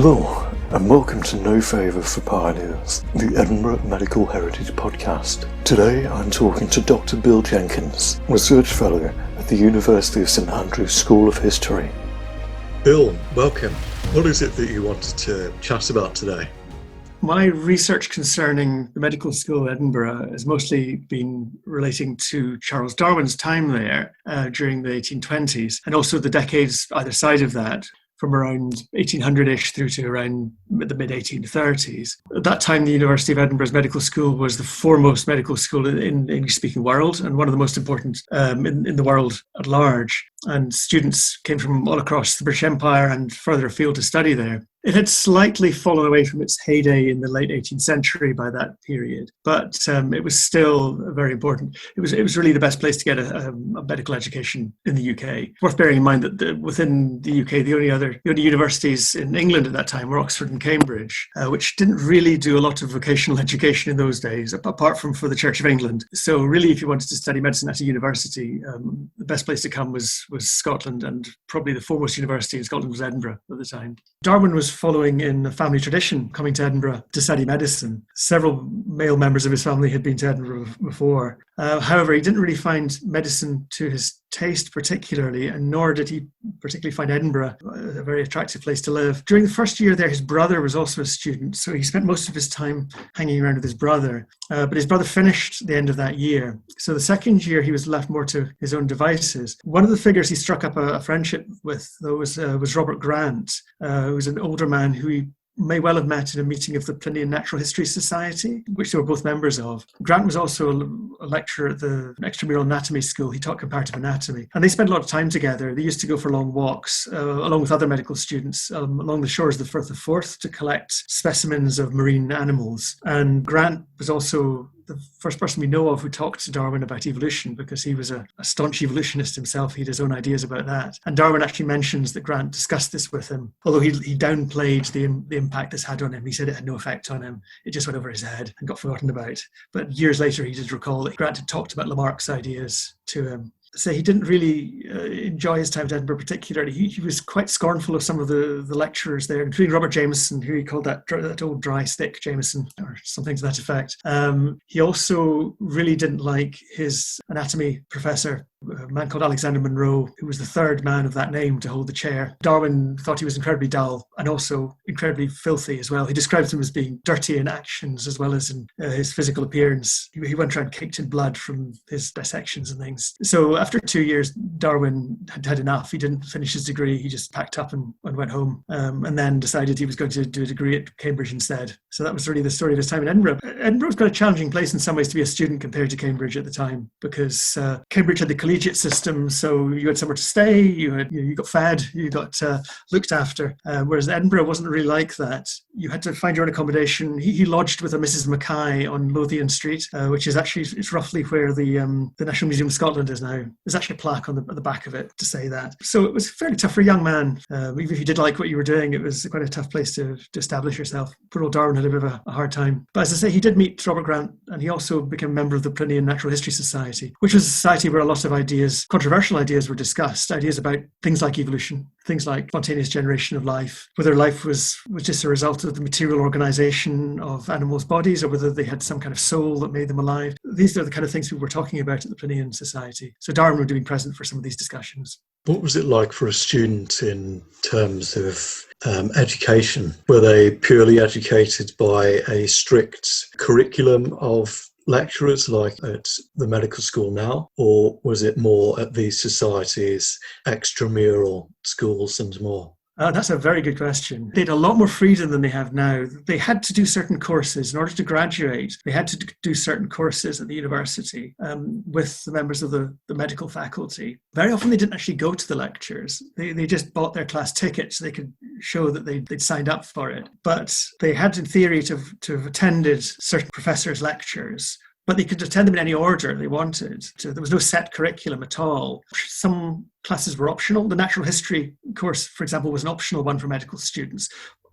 Hello, and welcome to No Favour for Pioneers, the Edinburgh Medical Heritage Podcast. Today I'm talking to Dr. Bill Jenkins, Research Fellow at the University of St Andrews School of History. Bill, welcome. What is it that you wanted to chat about today? My research concerning the medical school at Edinburgh has mostly been relating to Charles Darwin's time there during the 1820s, and also the decades either side of that, from around 1800-ish through to around the mid-1830s. At that time, the University of Edinburgh's medical school was the foremost medical school in the English-speaking world, and one of the most important in the world at large. And students came from all across the British Empire and further afield to study there. It had slightly fallen away from its heyday in the late 18th century by that period, but it was still very important. It was really the best place to get a medical education in the UK. Worth bearing in mind that within the UK, the only universities in England at that time were Oxford and Cambridge, which didn't really do a lot of vocational education in those days, apart from for the Church of England. So really, if you wanted to study medicine at a university, the best place to come was Scotland, and probably the foremost university in Scotland was Edinburgh at the time. Darwin was following in a family tradition, coming to Edinburgh to study medicine. Several male members of his family had been to Edinburgh before. However, he didn't really find medicine to his taste particularly, and nor did he particularly find Edinburgh a very attractive place to live. During the first year there, his brother was also a student, so he spent most of his time hanging around with his brother. But his brother finished at the end of that year. So the second year, he was left more to his own devices. One of the figures he struck up a friendship with, though, was Robert Grant, who was an older man who he may well have met in a meeting of the Plinian Natural History Society, which they were both members of. Grant was also a lecturer at the extramural anatomy school. He taught comparative anatomy. And they spent a lot of time together. They used to go for long walks, along with other medical students, along the shores of the Firth of Forth to collect specimens of marine animals. And Grant was also the first person we know of who talked to Darwin about evolution, because he was a staunch evolutionist himself. He had his own ideas about that. And Darwin actually mentions that Grant discussed this with him, although he downplayed the impact this had on him. He said it had no effect on him. It just went over his head and got forgotten about. But years later, he did recall that Grant had talked about Lamarck's ideas to him. So he didn't really enjoy his time at Edinburgh particularly. He was quite scornful of some of the lecturers there, including Robert Jameson, who he called that old dry stick Jameson, or something to that effect. He also really didn't like his anatomy professor, a man called Alexander Monroe, who was the third man of that name to hold the chair. Darwin thought he was incredibly dull and also incredibly filthy as well. He describes him as being dirty in actions as well as in his physical appearance. He went around caked in blood from his dissections and things. So after 2 years, Darwin had enough. He didn't finish his degree. He just packed up and went home, and then decided he was going to do a degree at Cambridge instead. So that was really the story of his time in Edinburgh. Edinburgh was quite a challenging place in some ways to be a student compared to Cambridge at the time, because Cambridge had the collegiate system, so you had somewhere to stay, you got fed, you got looked after, whereas Edinburgh wasn't really like that. You had to find your own accommodation. He lodged with a Mrs. Mackay on Lothian Street, which is actually, it's roughly where the National Museum of Scotland is now. There's actually a plaque on the back of it to say that. So it was fairly tough for a young man. Even if you did like what you were doing, it was quite a tough place to establish yourself. Poor old Darwin had a bit of a hard time. But as I say, he did meet Robert Grant, and he also became a member of the Plinian Natural History Society, which was a society where a lot of controversial ideas were discussed, ideas about things like evolution, things like spontaneous generation of life, whether life was just a result of the material organization of animals' bodies, or whether they had some kind of soul that made them alive. These are the kind of things we were talking about at the Plinian Society. So Darwin would have been present for some of these discussions. What was it like for a student in terms of education? Were they purely educated by a strict curriculum of lecturers like at the medical school now, or was it more at these societies, extramural schools and more? That's a very good question. They had a lot more freedom than they have now. They had to do certain courses. In order to graduate, they had to do certain courses at the university with the members of the medical faculty. Very often they didn't actually go to the lectures. They just bought their class tickets so they could show that they'd signed up for it. But they had, in theory, to have attended certain professors' lectures, but they could attend them in any order they wanted. So there was no set curriculum at all. Some classes were optional. The natural history course, for example, was an optional one for medical students.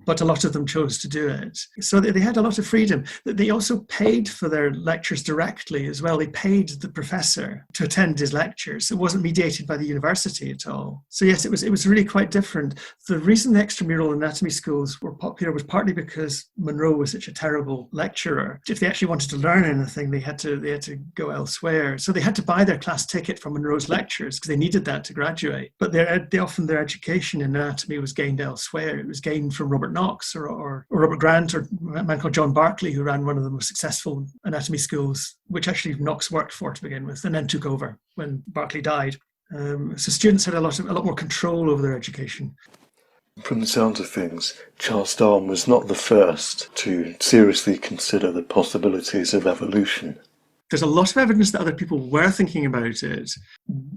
but a lot of them chose to do it. So they had a lot of freedom. They also paid for their lectures directly as well. They paid the professor to attend his lectures. It wasn't mediated by the university at all. So yes, it was really quite different. The reason the extramural anatomy schools were popular was partly because Monroe was such a terrible lecturer. If they actually wanted to learn anything, they had to go elsewhere. So they had to buy their class ticket from Monroe's lectures because they needed that to graduate. But often their education in anatomy was gained elsewhere. It was gained from Robert Knox or Robert Grant, or a man called John Berkeley, who ran one of the most successful anatomy schools, which actually Knox worked for to begin with, and then took over when Berkeley died. So students had a lot more control over their education. From the sounds of things, Charles Darwin was not the first to seriously consider the possibilities of evolution. There's a lot of evidence that other people were thinking about it.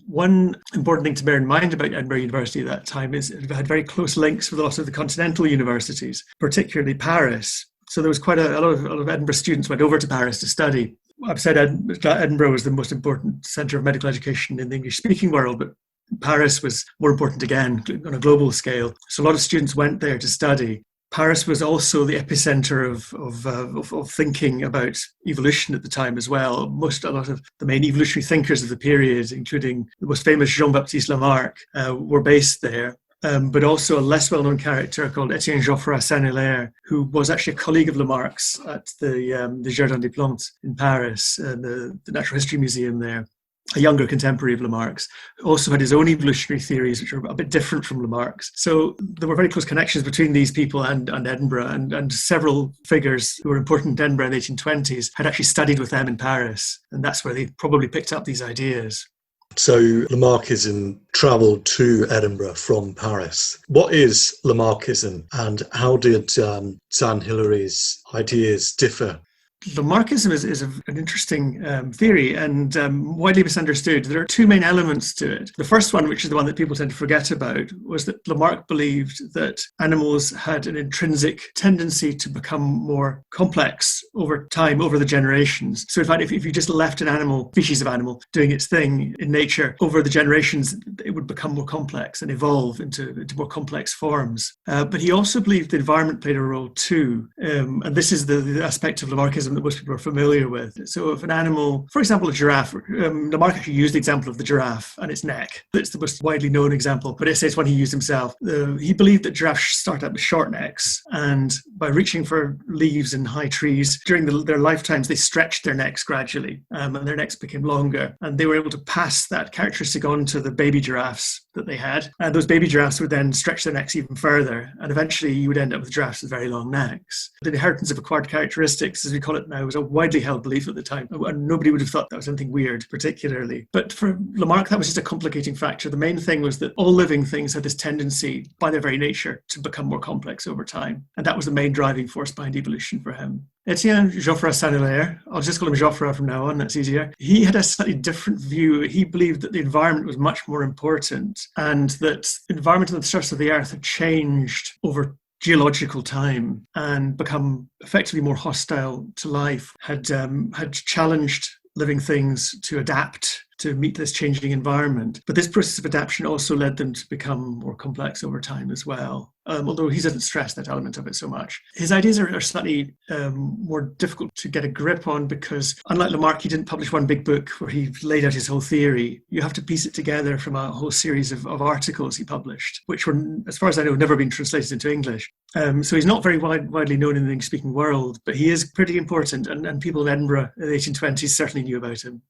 One important thing to bear in mind about Edinburgh University at that time is it had very close links with a lot of the continental universities, particularly Paris. So there was quite a lot of Edinburgh students went over to Paris to study. I've said Edinburgh was the most important centre of medical education in the English-speaking world, but Paris was more important again on a global scale. So a lot of students went there to study. Paris was also the epicenter of thinking about evolution at the time as well. A lot of the main evolutionary thinkers of the period, including the most famous Jean-Baptiste Lamarck, were based there. But also a less well-known character called Etienne Geoffroy Saint-Hilaire, who was actually a colleague of Lamarck's at the Jardin des Plantes in Paris, the Natural History Museum there. A younger contemporary of Lamarck's, also had his own evolutionary theories, which are a bit different from Lamarck's. So there were very close connections between these people and Edinburgh, and several figures who were important in Edinburgh in the 1820s had actually studied with them in Paris, and that's where they probably picked up these ideas. So Lamarckism travelled to Edinburgh from Paris. What is Lamarckism, and how did Saint-Hilaire's ideas differ? Lamarckism is an interesting theory and widely misunderstood. There are two main elements to it. The first one, which is the one that people tend to forget about, was that Lamarck believed that animals had an intrinsic tendency to become more complex over time, over the generations. So in fact, if you just left an species of animal doing its thing in nature, over the generations, it would become more complex and evolve into more complex forms. But he also believed the environment played a role too. And this is the aspect of Lamarckism that most people are familiar with. So if an animal, for example, a giraffe, Lamarck actually used the example of the giraffe and its neck. It's the most widely known example, but it's one he used himself. He believed that giraffes start out with short necks, and by reaching for leaves in high trees, during their lifetimes, they stretched their necks gradually, and their necks became longer. And they were able to pass that characteristic on to the baby giraffes that they had. And those baby giraffes would then stretch their necks even further, and eventually you would end up with giraffes with very long necks. The inheritance of acquired characteristics, as we call it now, was a widely held belief at the time, and nobody would have thought that was anything weird particularly. But for Lamarck, that was just a complicating factor. The main thing was that all living things had this tendency by their very nature to become more complex over time, and that was the main driving force behind evolution for him. Etienne Geoffroy Saint-Hilaire, I'll just call him Geoffroy from now on, that's easier. He had a slightly different view. He believed that the environment was much more important, and that the environment on the surface of the earth had changed over geological time and become effectively more hostile to life, had challenged living things to adapt to meet this changing environment. But this process of adaptation also led them to become more complex over time as well, although he doesn't stress that element of it so much. His ideas are slightly more difficult to get a grip on because, unlike Lamarck, he didn't publish one big book where he laid out his whole theory. You have to piece it together from a whole series of articles he published, which were, as far as I know, never been translated into English. So he's not very widely known in the English-speaking world, but he is pretty important, and people in Edinburgh in the 1820s certainly knew about him.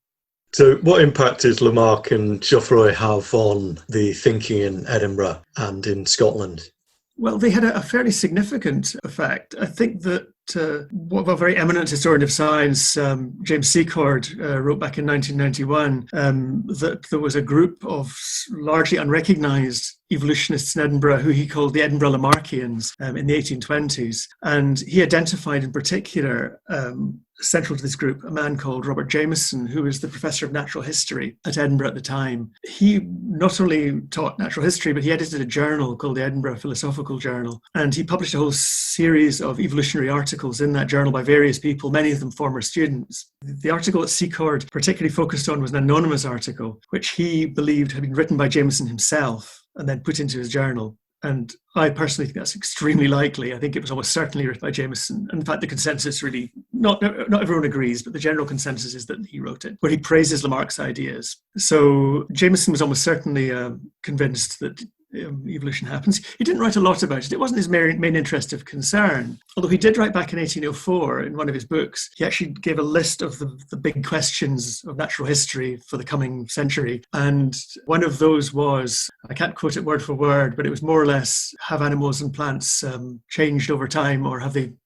So what impact did Lamarck and Geoffroy have on the thinking in Edinburgh and in Scotland? Well, they had a fairly significant effect. I think that a very eminent historian of science, James Secord, wrote back in 1991 that there was a group of largely unrecognised evolutionists in Edinburgh who he called the Edinburgh Lamarckians in the 1820s. And he identified in particular, central to this group, a man called Robert Jameson, who was the professor of natural history at Edinburgh at the time. He not only taught natural history, but he edited a journal called the Edinburgh Philosophical Journal. And he published a whole series of evolutionary articles in that journal by various people, many of them former students. The article that Secord particularly focused on was an anonymous article, which he believed had been written by Jameson himself and then put into his journal. And I personally think that's extremely likely. I think it was almost certainly written by Jameson. And in fact, the consensus really, not everyone agrees, but the general consensus is that he wrote it, where he praises Lamarck's ideas. So Jameson was almost certainly convinced that evolution happens. He didn't write a lot about it. It wasn't his main interest of concern. Although he did write back in 1804 in one of his books, he actually gave a list of the big questions of natural history for the coming century. And one of those was, I can't quote it word for word, but it was more or less, have animals and plants changed over time, or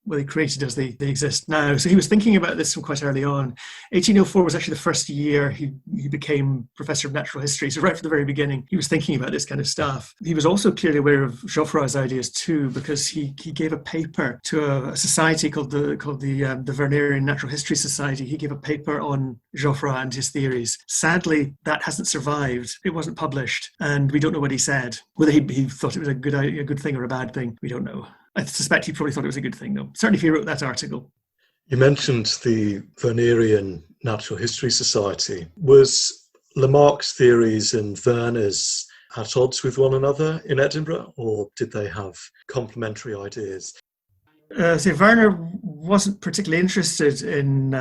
were they created as they exist now? So he was thinking about this from quite early on. 1804 was actually the first year he became professor of natural history. So right from the very beginning, he was thinking about this kind of stuff. He was also clearly aware of Geoffroy's ideas too, because he gave a paper to a society called the Wernerian Natural History Society. He gave a paper on Geoffroy and his theories. Sadly, that hasn't survived. It wasn't published, and we don't know what he said. Whether he thought it was a good thing or a bad thing, we don't know. I suspect he probably thought it was a good thing, though. Certainly if he wrote that article. You mentioned the Wernerian Natural History Society. Was Lamarck's theories and Werner's at odds with one another in Edinburgh, or did they have complementary ideas? So Werner wasn't particularly interested in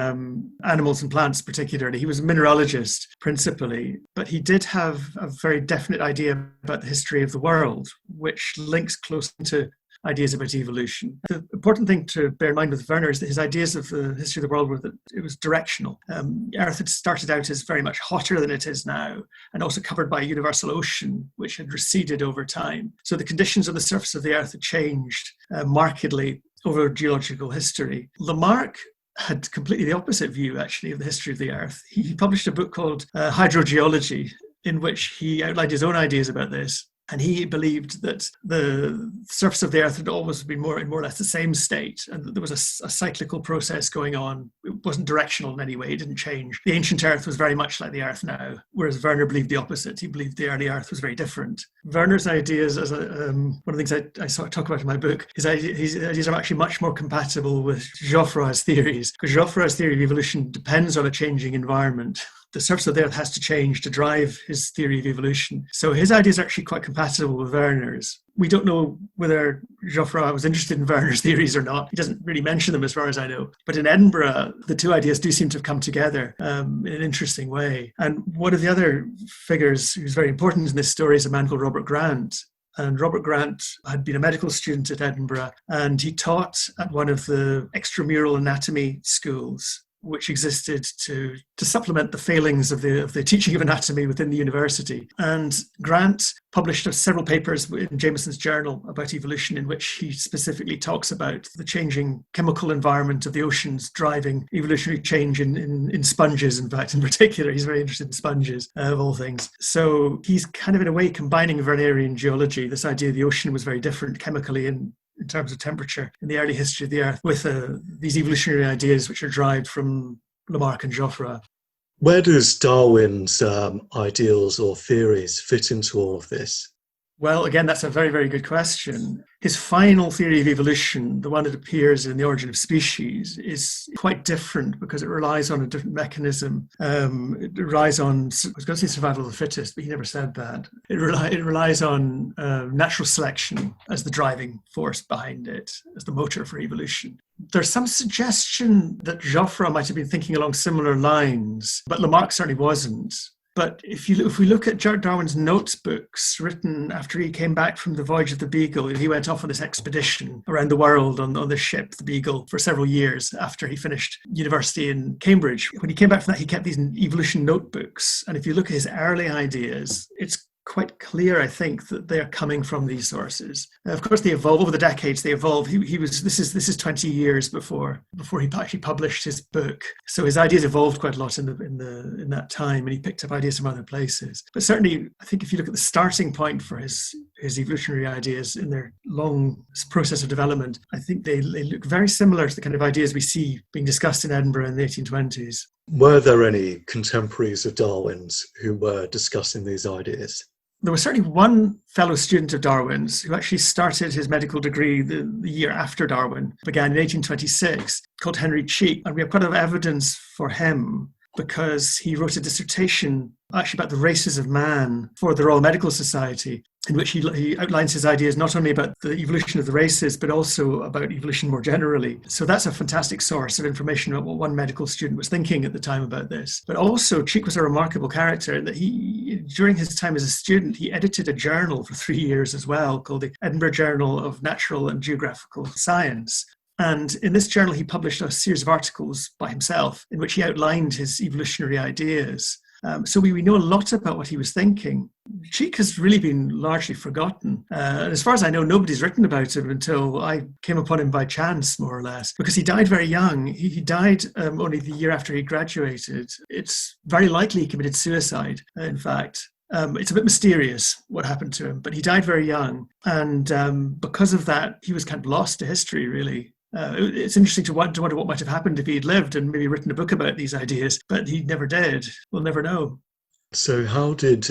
animals and plants particularly. He was a mineralogist principally, but he did have a very definite idea about the history of the world, which links closely to ideas about evolution. The important thing to bear in mind with Werner is that his ideas of the history of the world were that it was directional. Earth had started out as very much hotter than it is now, and also covered by a universal ocean, which had receded over time. So the conditions of the surface of the Earth had changed markedly over geological history. Lamarck had completely the opposite view, actually, of the history of the Earth. He published a book called Hydrogeology, in which he outlined his own ideas about this. And he believed that the surface of the Earth had always been more or less the same state, and that there was a cyclical process going on. It wasn't directional in any way, it didn't change. The ancient Earth was very much like the Earth now, whereas Werner believed the opposite. He believed the early Earth was very different. Werner's ideas, as one of the things I sort of talk about in my book, his ideas are actually much more compatible with Geoffroy's theories, because Geoffroy's theory of evolution depends on a changing environment. The surface of the Earth has to change to drive his theory of evolution. So his ideas are actually quite compatible with Werner's. We don't know whether Geoffroy was interested in Werner's theories or not. He doesn't really mention them as far as I know. But in Edinburgh, the two ideas do seem to have come together in an interesting way. And one of the other figures who's very important in this story is a man called Robert Grant. And Robert Grant had been a medical student at Edinburgh, and he taught at one of the extramural anatomy schools, which existed to supplement the failings of the teaching of anatomy within the university. And Grant published several papers in Jameson's journal about evolution, in which he specifically talks about the changing chemical environment of the oceans driving evolutionary change in sponges, in fact, in particular. He's very interested in sponges, of all things. So he's kind of, in a way, combining Wernerian geology, this idea the ocean was very different chemically in terms of temperature in the early history of the Earth, with these evolutionary ideas which are derived from Lamarck and Geoffroy. Where does Darwin's ideals or theories fit into all of this? Well, again, that's a very, very good question. His final theory of evolution, the one that appears in The Origin of Species, is quite different because it relies on a different mechanism. It relies on, I was going to say survival of the fittest, but he never said that. It relies on natural selection as the driving force behind it, as the motor for evolution. There's some suggestion that Geoffroy might have been thinking along similar lines, but Lamarck certainly wasn't. But if we look at Darwin's notebooks written after he came back from the voyage of the Beagle, he went off on this expedition around the world on the ship, the Beagle, for several years after he finished university in Cambridge. When he came back from that, he kept these evolution notebooks. And if you look at his early ideas, it's quite clear, I think, that they are coming from these sources. Of course, they evolve over the decades. They evolve. This is 20 years before he actually published his book. So his ideas evolved quite a lot in that time, and he picked up ideas from other places. But certainly, I think if you look at the starting point for his evolutionary ideas in their long process of development, I think they look very similar to the kind of ideas we see being discussed in Edinburgh in the 1820s. Were there any contemporaries of Darwin's who were discussing these ideas? There was certainly one fellow student of Darwin's who actually started his medical degree the year after Darwin began in 1826, called Henry Cheek. And we have quite a lot of evidence for him because he wrote a dissertation actually about the races of man for the Royal Medical Society, in which he outlines his ideas not only about the evolution of the races, but also about evolution more generally. So that's a fantastic source of information about what one medical student was thinking at the time about this. But also, Cheek was a remarkable character in that during his time as a student, he edited a journal for 3 years as well, called the Edinburgh Journal of Natural and Geographical Science. And in this journal, he published a series of articles by himself in which he outlined his evolutionary ideas. So we know a lot about what he was thinking. Cheek has really been largely forgotten. And as far as I know, nobody's written about him until I came upon him by chance, more or less, because he died very young. He died only the year after he graduated. It's very likely he committed suicide, in fact. It's a bit mysterious what happened to him, but he died very young. And because of that, he was kind of lost to history, really. It's interesting to wonder what might have happened if he'd lived and maybe written a book about these ideas, but he never did. We'll never know. So how did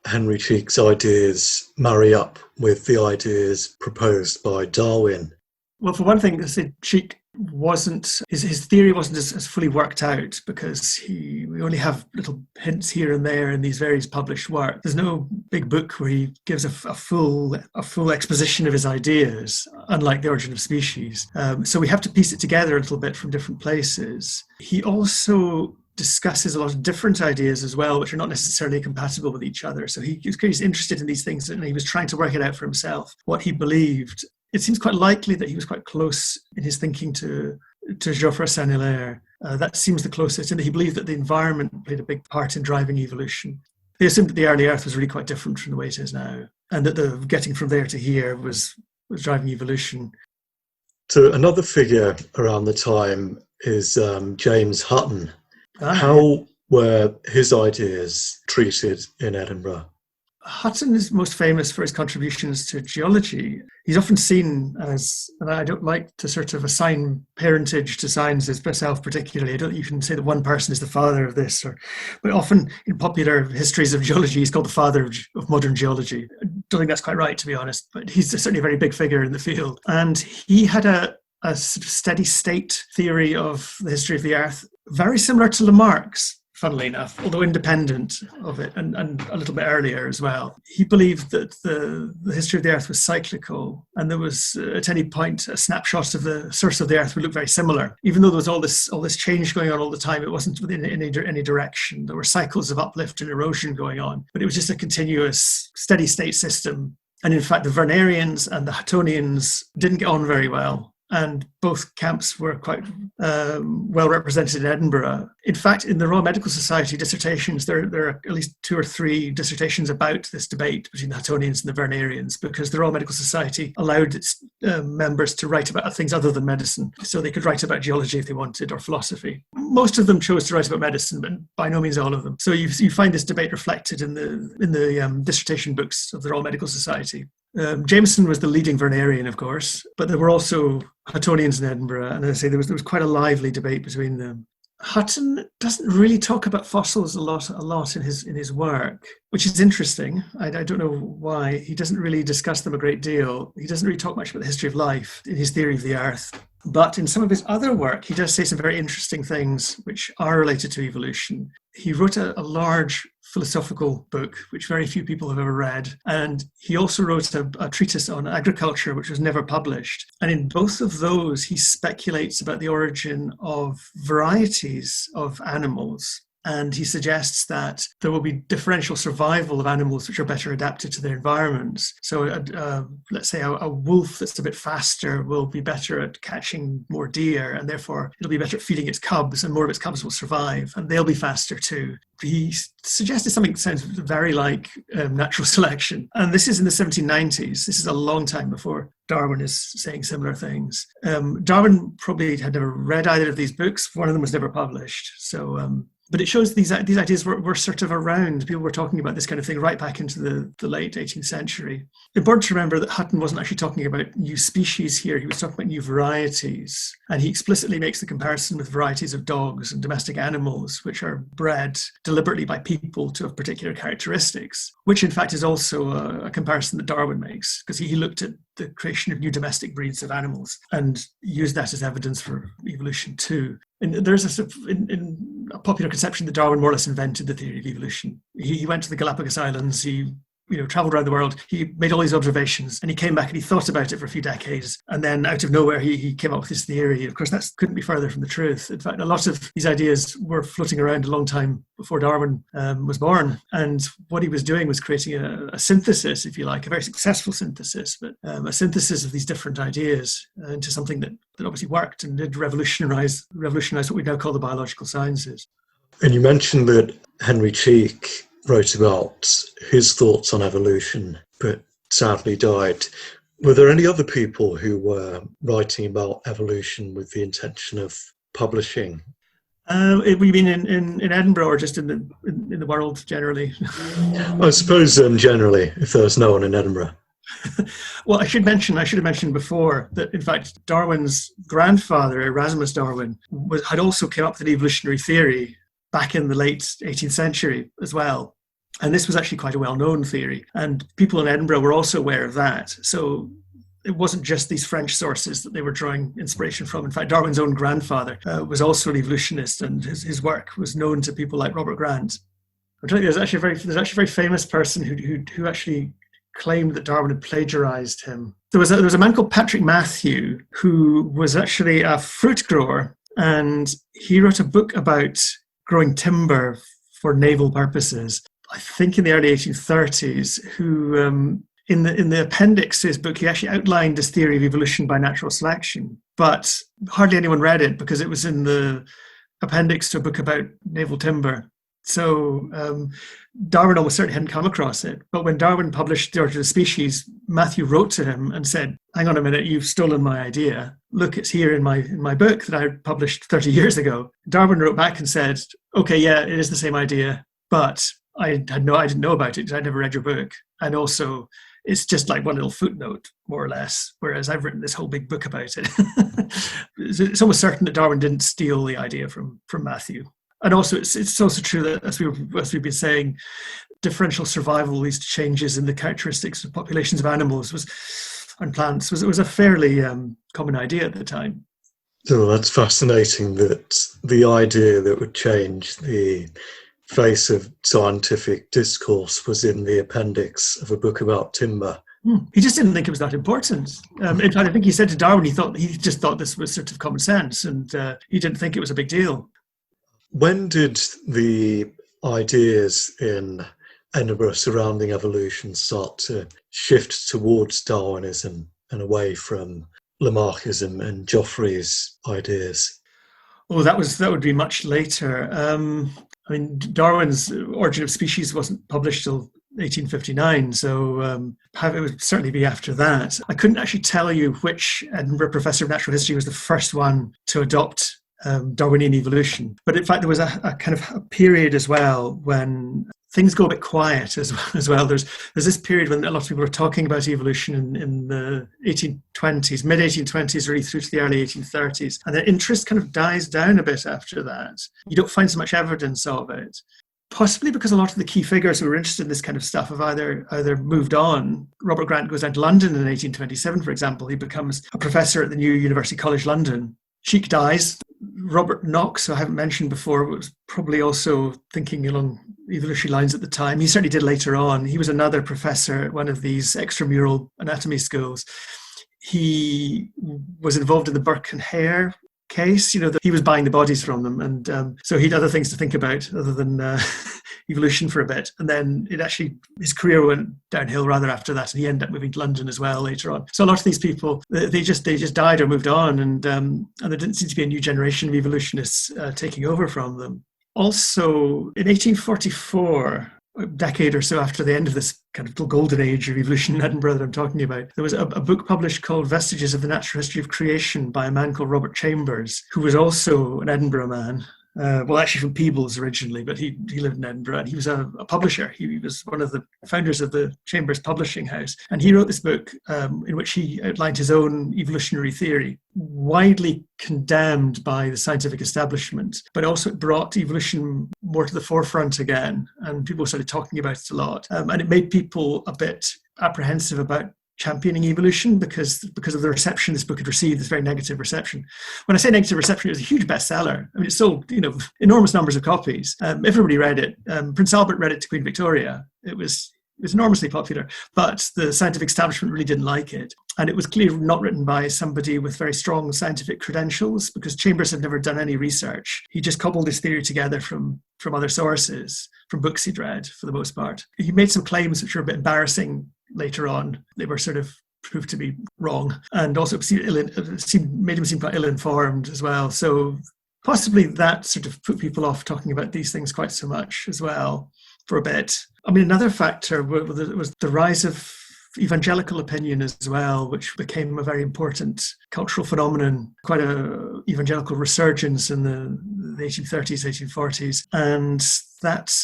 Henry Cheek's ideas marry up with the ideas proposed by Darwin? Well, for one thing, Cheek wasn't, his theory wasn't as fully worked out, because we only have little hints here and there in these various published work. There's no big book where he gives a full exposition of his ideas, unlike The Origin of Species. So we have to piece it together a little bit from different places. He also discusses a lot of different ideas as well, which are not necessarily compatible with each other. So he was interested in these things, and he was trying to work it out for himself, what he believed. It seems quite likely that he was quite close in his thinking to Geoffroy Saint-Hilaire. That seems the closest, and he believed that the environment played a big part in driving evolution. They assumed that the early Earth was really quite different from the way it is now, and that the getting from there to here was driving evolution. So another figure around the time is James Hutton. How were his ideas treated in Edinburgh? Hutton is most famous for his contributions to geology. He's often seen as, and I don't like to sort of assign parentage to sciences myself particularly. I don't think you can say that one person is the father of this, but often in popular histories of geology, he's called the father of modern geology. I don't think that's quite right, to be honest, but he's certainly a very big figure in the field. And he had a sort of steady state theory of the history of the Earth, very similar to Lamarck's, funnily enough, although independent of it, and a little bit earlier as well. He believed that the history of the Earth was cyclical, and there was, at any point, a snapshot of the source of the Earth would look very similar. Even though there was all this change going on all the time, it wasn't within any direction. There were cycles of uplift and erosion going on, but it was just a continuous, steady state system. And in fact, the Wernerians and the Huttonians didn't get on very well. And both camps were quite well represented in Edinburgh. In fact, in the Royal Medical Society dissertations, there are at least 2 or 3 dissertations about this debate between the Huttonians and the Wernerians, because the Royal Medical Society allowed its members to write about things other than medicine. So they could write about geology if they wanted, or philosophy. Most of them chose to write about medicine, but by no means all of them. So you find this debate reflected in the dissertation books of the Royal Medical Society. Jameson was the leading Wernerian, of course, but there were also Huttonians in Edinburgh, and as I say, there was quite a lively debate between them. Hutton doesn't really talk about fossils a lot in his work, which is interesting. I don't know why. He doesn't really discuss them a great deal. He doesn't really talk much about the history of life in his theory of the Earth. But in some of his other work, he does say some very interesting things which are related to evolution. He wrote a large philosophical book, which very few people have ever read. And he also wrote a treatise on agriculture, which was never published. And in both of those, he speculates about the origin of varieties of animals. And he suggests that there will be differential survival of animals which are better adapted to their environments. So let's say a wolf that's a bit faster will be better at catching more deer, and therefore it'll be better at feeding its cubs, and more of its cubs will survive, and they'll be faster too. He suggested something that sounds very like natural selection. And this is in the 1790s. This is a long time before Darwin is saying similar things. Darwin probably had never read either of these books. One of them was never published. But it shows these ideas were sort of around. People were talking about this kind of thing right back into the late 18th century. Important to remember that Hutton wasn't actually talking about new species here. He was talking about new varieties. And he explicitly makes the comparison with varieties of dogs and domestic animals, which are bred deliberately by people to have particular characteristics, which in fact is also a comparison that Darwin makes, because he looked at the creation of new domestic breeds of animals and used that as evidence for evolution too. And there's in a popular conception that Darwin more or less invented the theory of evolution. He went to the Galapagos Islands, he traveled around the world, he made all these observations, and he came back and he thought about it for a few decades, and then out of nowhere he came up with this theory. Of course, that couldn't be further from the truth. In fact, a lot of these ideas were floating around a long time before Darwin was born, and what he was doing was creating a synthesis, if you like, a very successful synthesis, but a synthesis of these different ideas into something that obviously worked and did revolutionize what we now call the biological sciences. And you mentioned that Henry Cheek wrote about his thoughts on evolution, but sadly died. Were there any other people who were writing about evolution with the intention of publishing? We mean in Edinburgh or just in the world generally? I suppose generally, if there was no one in Edinburgh. Well, I should have mentioned before that, in fact, Darwin's grandfather, Erasmus Darwin, had also came up with an evolutionary theory back in the late 18th century as well. And this was actually quite a well-known theory. And people in Edinburgh were also aware of that. So it wasn't just these French sources that they were drawing inspiration from. In fact, Darwin's own grandfather was also an evolutionist, and his work was known to people like Robert Grant. I'm telling you, there's actually a very famous person who actually claimed that Darwin had plagiarized him. There was a man called Patrick Matthew, who was actually a fruit grower, and he wrote a book about growing timber for naval purposes, I think in the early 1830s, who in the appendix to his book, he actually outlined this theory of evolution by natural selection, but hardly anyone read it because it was in the appendix to a book about naval timber. So Darwin almost certainly hadn't come across it. But when Darwin published The Origin of Species, Matthew wrote to him and said, hang on a minute, you've stolen my idea. Look, it's here in my book that I published 30 years ago. Darwin wrote back and said, okay, yeah, it is the same idea, but I didn't know about it because I'd never read your book. And also, it's just like one little footnote, more or less, whereas I've written this whole big book about it. It's almost certain that Darwin didn't steal the idea from Matthew. And also, it's also true that, as we've been saying, differential survival leads to changes in the characteristics of populations of animals and plants was a fairly common idea at the time. So that's fascinating that the idea that would change the face of scientific discourse was in the appendix of a book about timber. He just didn't think it was that important. In fact, I think he said to Darwin, he just thought this was sort of common sense, and he didn't think it was a big deal. When did the ideas in Edinburgh surrounding evolution start to shift towards Darwinism and away from Lamarckism and Geoffrey's ideas? Oh, that would be much later. I mean, Darwin's Origin of Species wasn't published till 1859, so it would certainly be after that. I couldn't actually tell you which Edinburgh professor of natural history was the first one to adopt Darwinian evolution. But in fact, there was a kind of a period as well when things go a bit quiet as well. There's this period when a lot of people are talking about evolution in the 1820s, mid-1820s, really through to the early 1830s. And the interest kind of dies down a bit after that. You don't find so much evidence of it. Possibly because a lot of the key figures who were interested in this kind of stuff have either moved on. Robert Grant goes down to London in 1827, for example. He becomes a professor at the new University College London. Cheek dies. Robert Knox, who I haven't mentioned before, was probably also thinking along evolutionary lines at the time. He certainly did later on. He was another professor at one of these extramural anatomy schools. He was involved in the Burke and Hare case, that he was buying the bodies from them. And so he had other things to think about other than evolution for a bit. And then his career went downhill rather after that. And he ended up moving to London as well later on. So a lot of these people, they just died or moved on. And there didn't seem to be a new generation of evolutionists taking over from them. Also, in 1844, a decade or so after the end of this kind of golden age of evolution in Edinburgh that I'm talking about, there was a book published called Vestiges of the Natural History of Creation by a man called Robert Chambers, who was also an Edinburgh man. Actually from Peebles originally, but he lived in Edinburgh, and he was a publisher. He was one of the founders of the Chambers Publishing House. And he wrote this book in which he outlined his own evolutionary theory, widely condemned by the scientific establishment, but also it brought evolution more to the forefront again, and people started talking about it a lot. And it made people a bit apprehensive about championing evolution because of the reception this book had received, this very negative reception. When I say negative reception, it was a huge bestseller. I mean, it sold, enormous numbers of copies. Everybody read it. Prince Albert read it to Queen Victoria. It was enormously popular, but the scientific establishment really didn't like it. And it was clearly not written by somebody with very strong scientific credentials, because Chambers had never done any research. He just cobbled his theory together from other sources, from books he'd read for the most part. He made some claims which were a bit embarrassing later on. They were sort of proved to be wrong, and also made him seem quite ill-informed as well. So possibly that sort of put people off talking about these things quite so much as well for a bit. I mean, another factor was the rise of evangelical opinion as well, which became a very important cultural phenomenon, quite a evangelical resurgence in the 1830s, 1840s. And that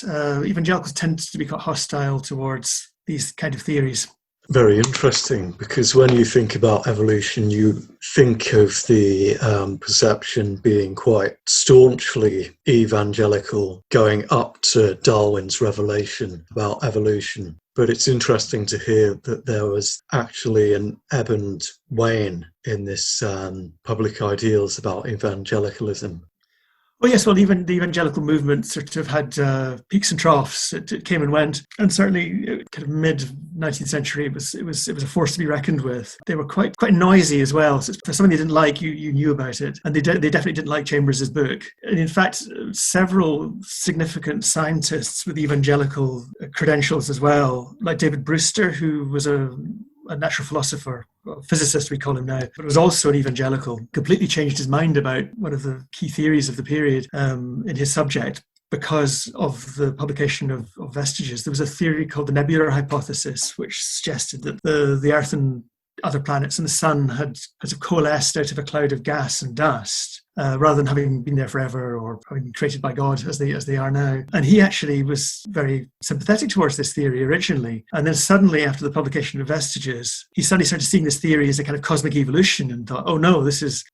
evangelicals tended to be quite hostile towards these kind of theories. Very interesting, because when you think about evolution, you think of the perception being quite staunchly evangelical, going up to Darwin's revelation about evolution. But it's interesting to hear that there was actually an ebb and wane in this public ideals about evangelicalism. Well, yes, well, even the evangelical movement sort of had peaks and troughs. It came and went, and certainly kind of mid-19th century, it was a force to be reckoned with. They were quite noisy as well. So for something they didn't like, you knew about it, and they definitely didn't like Chambers's book. And in fact, several significant scientists with evangelical credentials as well, like David Brewster, who was a natural philosopher, a physicist we call him now, but was also an evangelical, completely changed his mind about one of the key theories of the period in his subject because of the publication of Vestiges. There was a theory called the nebular hypothesis, which suggested that the Earth and other planets and the sun had coalesced out of a cloud of gas and dust, rather than having been there forever or having been created by God as they are now. And he actually was very sympathetic towards this theory originally. And then suddenly, after the publication of Vestiges, he suddenly started seeing this theory as a kind of cosmic evolution and thought, oh no, this is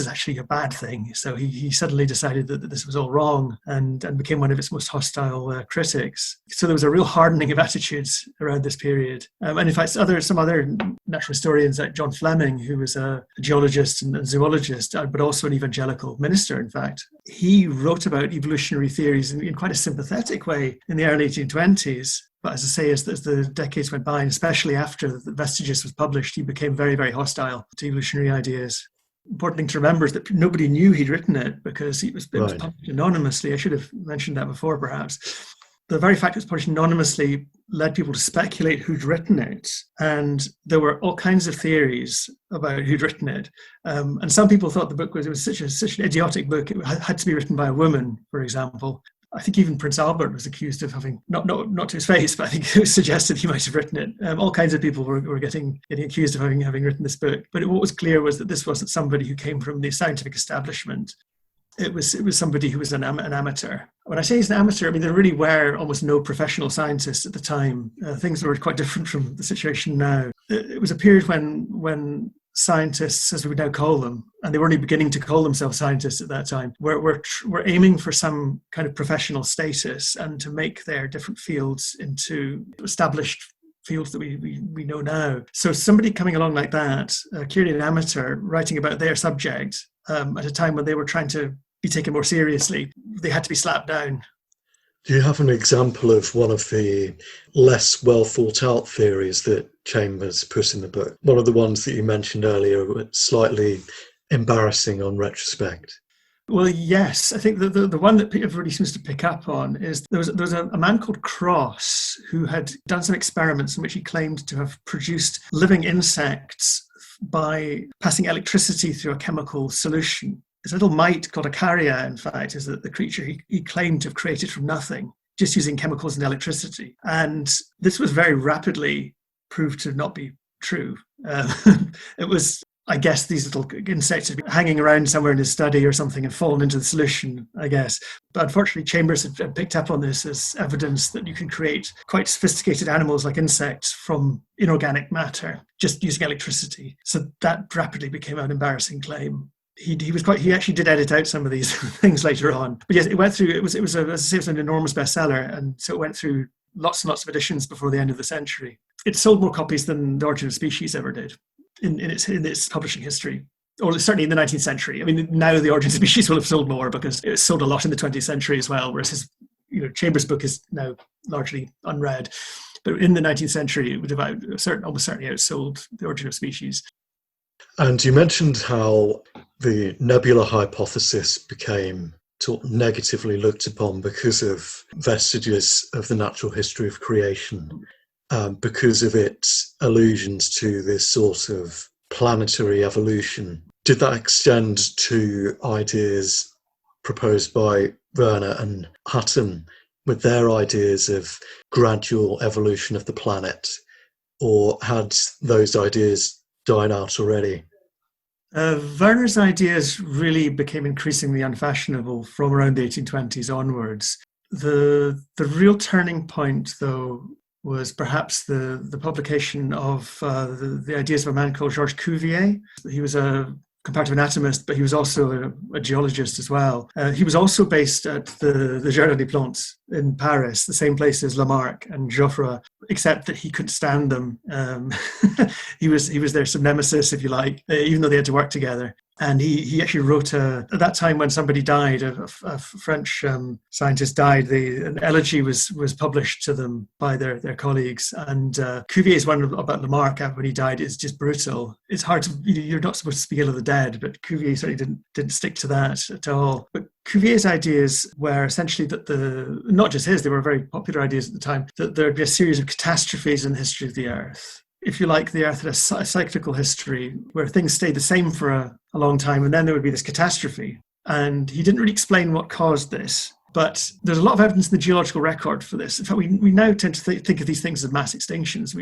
actually a bad thing. So he suddenly decided that this was all wrong and became one of its most hostile critics. So there was a real hardening of attitudes around this period. And in fact, some other natural historians like John Fleming, who was a geologist and zoologist, but also an evangelical minister, in fact, he wrote about evolutionary theories in quite a sympathetic way in the early 1820s. But as I say, as the decades went by, and especially after the Vestiges was published, he became very, very hostile to evolutionary ideas. Important thing to remember is that nobody knew he'd written it because it was published anonymously. I should have mentioned that before, perhaps. The very fact it was published anonymously led people to speculate who'd written it. And there were all kinds of theories about who'd written it. And some people thought the book was such an idiotic book. It had to be written by a woman, for example. I think even Prince Albert was accused of having, not to his face, but I think it was suggested he might have written it. All kinds of people were getting accused of having written this book. But what was clear was that this wasn't somebody who came from the scientific establishment. It was somebody who was an amateur. When I say he's an amateur, I mean, there really were almost no professional scientists at the time. Things were quite different from the situation now. It was a period when scientists, as we would now call them, and they were only beginning to call themselves scientists at that time, were aiming for some kind of professional status and to make their different fields into established fields that we know now. So somebody coming along like that, clearly an amateur, writing about their subject at a time when they were trying to be taken more seriously, they had to be slapped down. Do you have an example of one of the less well thought out theories that Chambers put in the book? One of the ones that you mentioned earlier, slightly embarrassing on retrospect. Well, yes. I think the one that everybody seems to pick up on is there was a man called Cross who had done some experiments in which he claimed to have produced living insects by passing electricity through a chemical solution. This little mite called a carrier, in fact, is the creature he claimed to have created from nothing, just using chemicals and electricity. And this was very rapidly proved to not be true. It was, I guess, these little insects had been hanging around somewhere in his study or something and fallen into the solution, I guess. But unfortunately, Chambers had picked up on this as evidence that you can create quite sophisticated animals like insects from inorganic matter, just using electricity. So that rapidly became an embarrassing claim. He actually did edit out some of these things later on. But yes, it went through, it was as I say, it was an enormous bestseller. And so it went through lots and lots of editions before the end of the century. it sold more copies than The Origin of Species ever did in its publishing history. Or certainly in the 19th century. I mean, now The Origin of Species will have sold more because it sold a lot in the 20th century as well, whereas his Chambers' book is now largely unread. But in the 19th century, it would have almost certainly outsold The Origin of Species. And you mentioned how the nebula hypothesis became sort of negatively looked upon because of vestiges of the natural history of creation, because of its allusions to this sort of planetary evolution. Did that extend to ideas proposed by Werner and Hutton with their ideas of gradual evolution of the planet, or had those ideas died out already? Werner's ideas really became increasingly unfashionable from around the 1820s onwards. The real turning point, though, was perhaps the publication of the ideas of a man called Georges Cuvier. He was a comparative anatomist, but he was also a geologist as well. He was also based at the Jardin des Plantes in Paris, the same place as Lamarck and Joffre, except that he couldn't stand them. He was their sub nemesis, if you like, even though they had to work together. And he actually wrote, at that time when somebody died, a French scientist died, an elegy was published to them by their colleagues. And Cuvier's one about Lamarck when he died is just brutal. It's hard to, you're not supposed to speak ill of the dead, but Cuvier certainly didn't stick to that at all. But Cuvier's ideas were essentially that not just his, they were very popular ideas at the time, that there'd be a series of catastrophes in the history of the Earth. If you like, the Earth had a cyclical history where things stayed the same for a long time, and then there would be this catastrophe. And he didn't really explain what caused this, but there's a lot of evidence in the geological record for this. In fact, we now tend to think of these things as mass extinctions.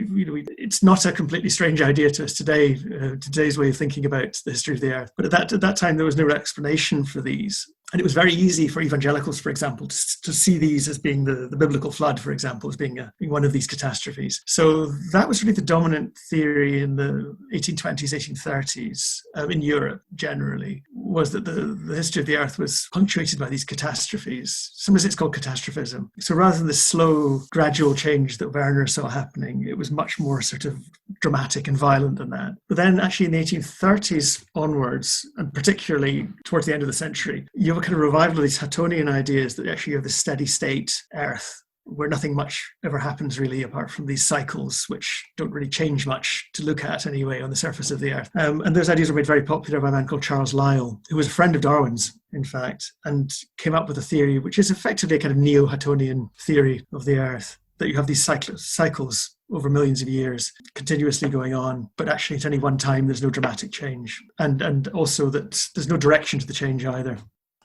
It's not a completely strange idea to us today, today's way of thinking about the history of the Earth. But at that time, there was no explanation for these. And it was very easy for evangelicals, for example, to see these as being the biblical flood, for example, as being one of these catastrophes. So that was really the dominant theory in the 1820s, 1830s, in Europe generally, was that the history of the Earth was punctuated by these catastrophes. Sometimes it's called catastrophism. So rather than the slow, gradual change that Werner saw happening, it was much more sort of dramatic and violent than that. But then actually in the 1830s onwards, and particularly towards the end of the century, you have a kind of revival of these Huttonian ideas that actually have this steady state Earth where nothing much ever happens really apart from these cycles which don't really change much to look at anyway on the surface of the Earth. And those ideas were made very popular by a man called Charles Lyell, who was a friend of Darwin's, in fact, and came up with a theory which is effectively a kind of neo-Huttonian theory of the Earth, that you have these cycles over millions of years continuously going on, but actually at any one time there's no dramatic change, and also that there's no direction to the change either.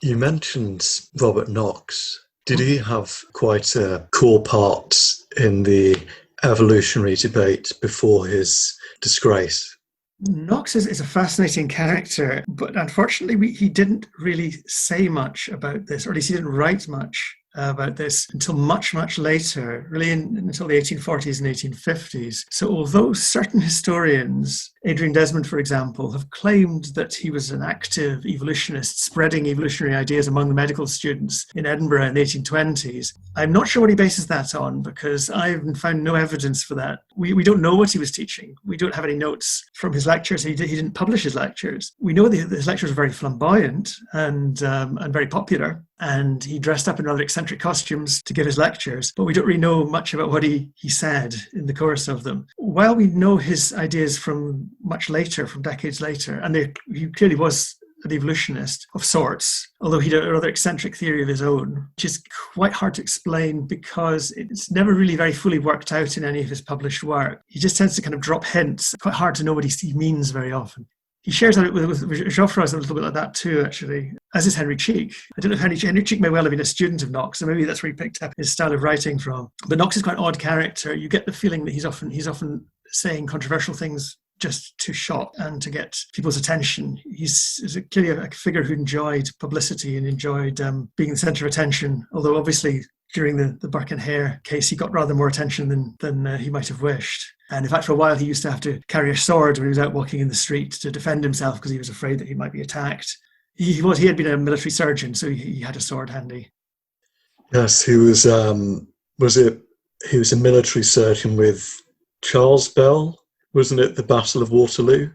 You mentioned Robert Knox. Did he have quite a core part in the evolutionary debate before his disgrace? Knox is a fascinating character, but unfortunately he didn't really say much about this, or at least he didn't write much about this until much, much later, really until the 1840s and 1850s. So although certain historians, Adrian Desmond, for example, have claimed that he was an active evolutionist spreading evolutionary ideas among the medical students in Edinburgh in the 1820s, I'm not sure what he bases that on, because I've found no evidence for that. We don't know what he was teaching. We don't have any notes from his lectures. He didn't publish his lectures. We know that his lectures were very flamboyant and very popular, and he dressed up in rather eccentric costumes to give his lectures, but we don't really know much about what he said in the course of them. While we know his ideas from much later, from decades later, and he clearly was an evolutionist of sorts, although he had a rather eccentric theory of his own, which is quite hard to explain because it's never really very fully worked out in any of his published work. He just tends to kind of drop hints. Quite hard to know what he means very often. He shares that with Joffre a little bit like that too, actually, as is Henry Cheek. I don't know if Henry Cheek may well have been a student of Knox, so maybe that's where he picked up his style of writing from. But Knox is quite an odd character. You get the feeling that he's often saying controversial things just to shock and to get people's attention. He's clearly a figure who enjoyed publicity and enjoyed being the centre of attention, although obviously during the Burke and Hare case, he got rather more attention than he might have wished. And in fact, for a while, he used to have to carry a sword when he was out walking in the street to defend himself because he was afraid that he might be attacked. He had been a military surgeon, so he had a sword handy. Yes, he was. He was a military surgeon with Charles Bell, wasn't it the Battle of Waterloo?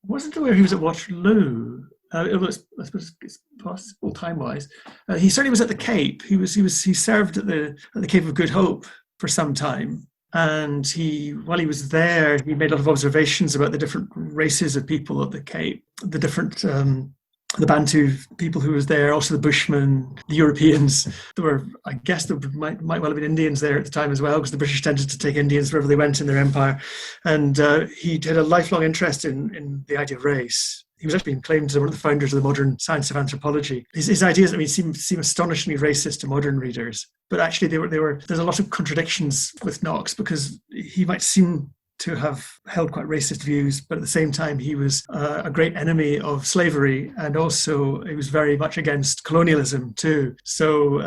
Wasn't aware he was at Waterloo. I suppose it's possible time-wise. He certainly was at the Cape. He served at the Cape of Good Hope for some time. And while he was there, he made a lot of observations about the different races of people at the Cape, the different the Bantu people who was there, also the Bushmen, the Europeans. I guess there might well have been Indians there at the time as well, because the British tended to take Indians wherever they went in their empire. And he had a lifelong interest in the idea of race. He was actually claimed as one of the founders of the modern science of anthropology. His ideas, seem astonishingly racist to modern readers, but actually there's a lot of contradictions with Knox, because he might seem to have held quite racist views, but at the same time he was a great enemy of slavery, and also he was very much against colonialism too. So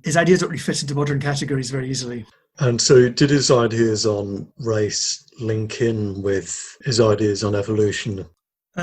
his ideas don't really fit into modern categories very easily. And so did his ideas on race link in with his ideas on evolution?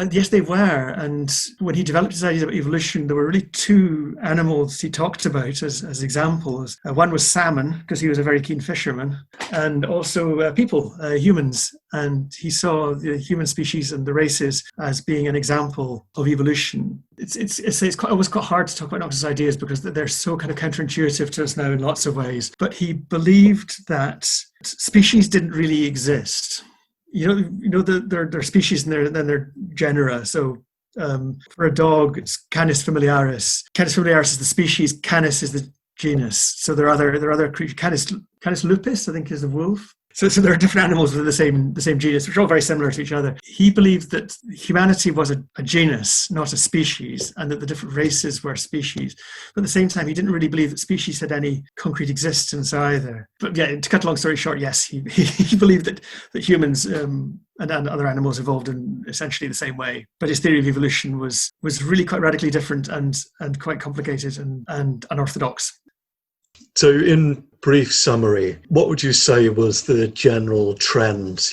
Yes, they were. And when he developed his ideas about evolution, there were really two animals he talked about as examples. One was salmon, because he was a very keen fisherman, and also people, humans. And he saw the human species and the races as being an example of evolution. It's always quite hard to talk about Knox's ideas, because they're so kind of counterintuitive to us now in lots of ways. But he believed that species didn't really exist. They're species and then they're genera. So for a dog, it's Canis familiaris. Canis familiaris is the species. Canis is the genus. So there are other creatures. Canis lupus, I think, is the wolf. So there are different animals within the same genus, which are all very similar to each other. He believed that humanity was a genus, not a species, and that the different races were species. But at the same time, he didn't really believe that species had any concrete existence either. But yeah, to cut a long story short, yes, he believed that humans and other animals evolved in essentially the same way. But his theory of evolution was really quite radically different and quite complicated and unorthodox. So in brief summary, what would you say was the general trend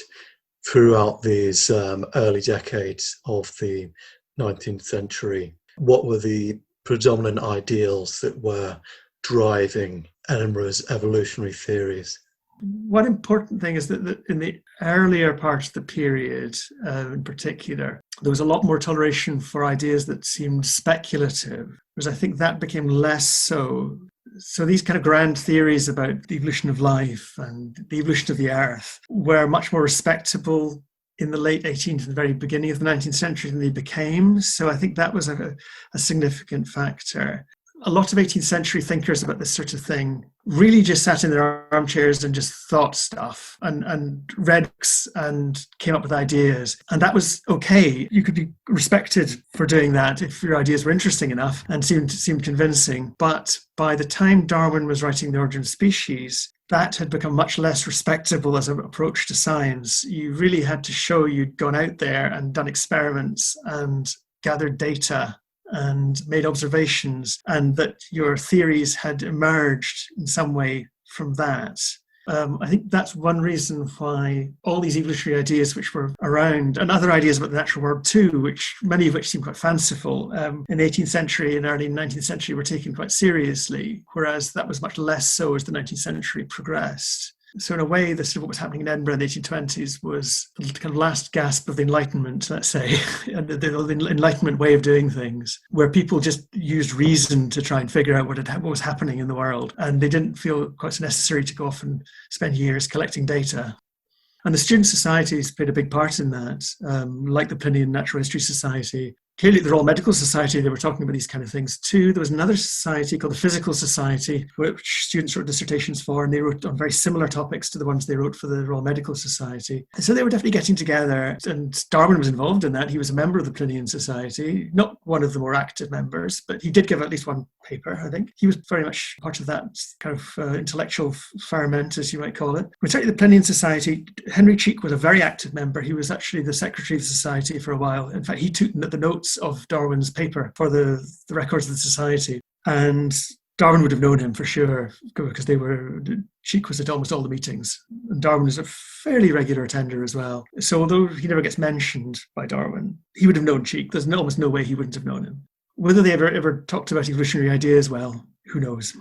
throughout these early decades of the 19th century? What were the predominant ideals that were driving Edinburgh's evolutionary theories? One important thing is that in the earlier part of the period, in particular, there was a lot more toleration for ideas that seemed speculative, whereas I think that became less so. So these kind of grand theories about the evolution of life and the evolution of the earth were much more respectable in the late 18th and the very beginning of the 19th century than they became. So I think that was a significant factor. A lot of 18th century thinkers about this sort of thing really just sat in their armchairs and just thought stuff and read books and came up with ideas. And that was okay. You could be respected for doing that if your ideas were interesting enough and seemed convincing. But by the time Darwin was writing The Origin of Species, that had become much less respectable as an approach to science. You really had to show you'd gone out there and done experiments and gathered data and made observations, and that your theories had emerged in some way from that. I think that's one reason why all these evolutionary ideas which were around, and other ideas about the natural world too, many of which seem quite fanciful, in the 18th century and early 19th century were taken quite seriously, whereas that was much less so as the 19th century progressed. So in a way, this is what was happening in Edinburgh in the 1820s was the kind of last gasp of the Enlightenment, let's say, and the Enlightenment way of doing things, where people just used reason to try and figure out what was happening in the world. And they didn't feel quite so necessary to go off and spend years collecting data. And the student societies played a big part in that, like the Plinian Natural History Society. Clearly, the Royal Medical Society, they were talking about these kind of things too. There was another society called the Physical Society, which students wrote dissertations for, and they wrote on very similar topics to the ones they wrote for the Royal Medical Society. And so they were definitely getting together, and Darwin was involved in that. He was a member of the Plinian Society, not one of the more active members, but he did give at least one paper, I think. He was very much part of that kind of intellectual ferment, as you might call it. But certainly the Plinian Society, Henry Cheek was a very active member. He was actually the secretary of the society for a while. In fact, he took the notes of Darwin's paper for the records of the society. And Darwin would have known him for sure, because Cheek was at almost all the meetings. And Darwin was a fairly regular attender as well. So although he never gets mentioned by Darwin, he would have known Cheek. There's almost no way he wouldn't have known him. Whether they ever talked about evolutionary ideas, well, who knows?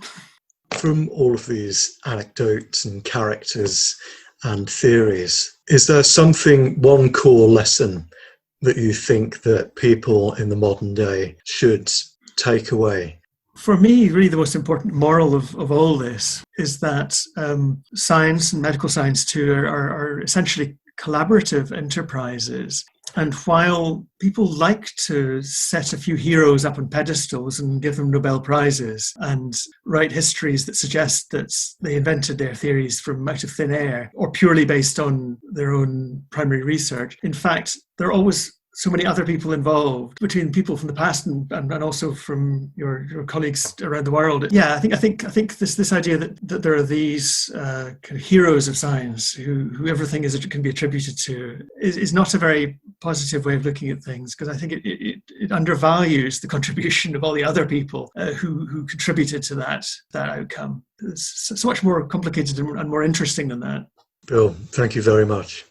From all of these anecdotes and characters and theories. Is there one core lesson that you think that people in the modern day should take away? For me, really the most important moral of all this is that science and medical science too are essentially collaborative enterprises. And while people like to set a few heroes up on pedestals and give them Nobel Prizes and write histories that suggest that they invented their theories from out of thin air or purely based on their own primary research, in fact, there are always so many other people involved, between people from the past and also from your colleagues around the world. Yeah, I think this idea that there are these kind of heroes of science who everything can be attributed to is not a very positive way of looking at things, because I think it undervalues the contribution of all the other people who contributed to that outcome. It's so much more complicated and more interesting than that. Bill, thank you very much.